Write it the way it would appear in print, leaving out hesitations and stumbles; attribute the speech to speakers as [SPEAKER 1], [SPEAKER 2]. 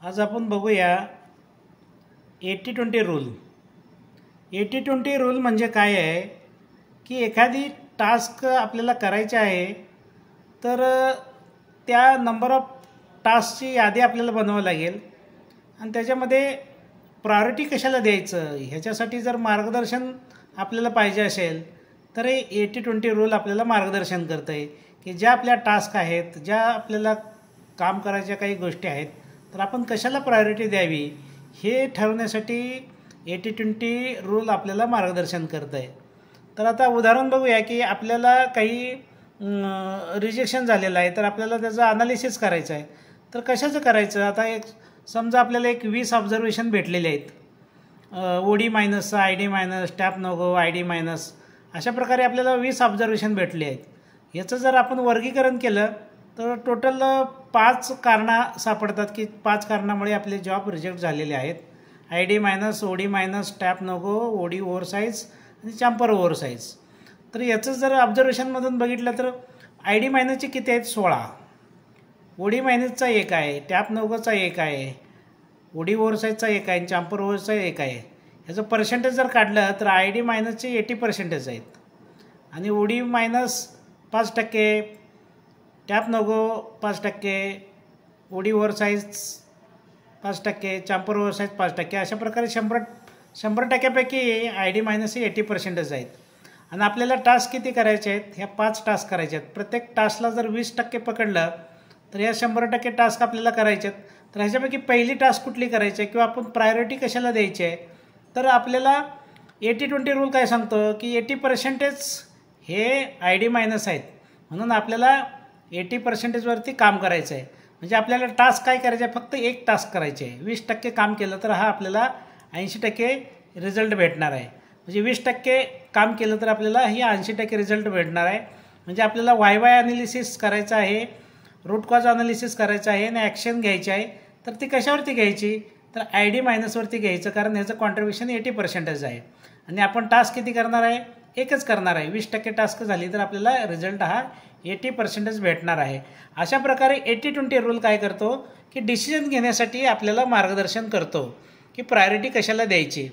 [SPEAKER 1] आज आपण बघूया 80-20 रूल। 80-20 रूल म्हणजे काय आहे की एखादी टास्क आपल्याला करायची आहे तर त्या नंबर ऑफ टास्कची यादी आपल्याला बनवावी लागेल आणि त्याच्यामध्ये प्रायोरिटी कशाला द्यायचं ह्याच्यासाठी जर मार्गदर्शन आपल्याला पाहिजे असेल तर हे 80-20 रूल आपल्याला मार्गदर्शन करतं आहे की ज्या आपल्या टास्क आहेत, ज्या आपल्याला काम करायच्या काही गोष्टी आहेत तर आपण कशाला प्रायोरिटी द्यावी हे ठरवण्यासाठी 80-20 रूल आपल्याला मार्गदर्शन करत आहे। तर आता उदाहरण बघूया की आपल्याला काही रिजेक्शन झालेलं आहे तर आपल्याला त्याचं ॲनालिसिस करायचं आहे। तर कशाचं करायचं, आता एक समजा आपल्याला 20 ऑब्झर्वेशन भेटलेले आहेत, OD minus, ID minus, tap no go, ID minus, अशा प्रकारे आपल्याला 20 ऑब्झर्वेशन भेटले आहेत। याचं जर आपण वर्गीकरण केलं तर टोटल 5 कारणं सापडतात की 5 कारणामुळे आपले जॉब रिजेक्ट झालेले आहेत। ID minus, OD minus, tap no go, OD oversize आणि चॅम्पर ओव्हरसाइज। तर याचं जर ऑब्झर्वेशनमधून बघितलं तर ID मायनसचे किती आहेत? 16, OD मायनसचा 1 आहे, टॅप नो गोचा 1 आहे, OD ओव्हरसाइजचा 1 आहे, चॅम्पर ओव्हरसाइज 1 आहे। याचं पर्सेंटेज जर काढलं तर ID मायनसचे 80% आहेत आणि OD मायनस 5%, टॅप नो गो 5%, OD ओव्हरसाइज 5%, चॅम्पर ओव्हरसाइज 5%, अशा प्रकारे 100% ID मायनस हे 80% आहेत। आणि आपल्याला टास्क किती करायचे आहेत? ह्या 5 टास्क करायचे आहेत। प्रत्येक टास्कला जर 20% पकडलं तर ह्या 100% टास्क आपल्याला करायचे आहेत। तर ह्याच्यापैकी पहिली टास्क कुठली करायची आहे किंवा आपण प्रायोरिटी कशाला द्यायची आहे तर आपल्याला 80-20 रूल काय सांगतो की 80% हे ID मायनस आहेत, म्हणून आपल्याला 80% वरती काम करायचं आहे। म्हणजे आपल्याला टास्क काय करायचं आहे? फक्त एक टास्क करायचे आहे। 20% काम केलं तर हा आपल्याला 80% रिझल्ट भेटणार आहे। म्हणजे 20% काम केलं तर आपल्याला ही 80% रिझल्ट भेटणार आहे। म्हणजे आपल्याला वाय ॲनालिसिस करायचं आहे, रूट कॉज ॲनालिसिस करायचं आहे आणि ॲक्शन घ्यायची आहे। तर ती कशावरती घ्यायची तर ID मायनसवरती घ्यायचं, कारण ह्याचं कॉन्ट्रिब्युशन 80% आहे आणि आपण टास्क किती करणार आहे? एकच करणार आहे। 20% टास्क झाली तर आपल्याला रिझल्ट हा 80% भेटणार आहे। अशा प्रकारे 80-20 रूल काय करतो की डिसिजन घेण्यासाठी आपल्याला मार्गदर्शन करतो की प्रायोरिटी कशाला द्यायची।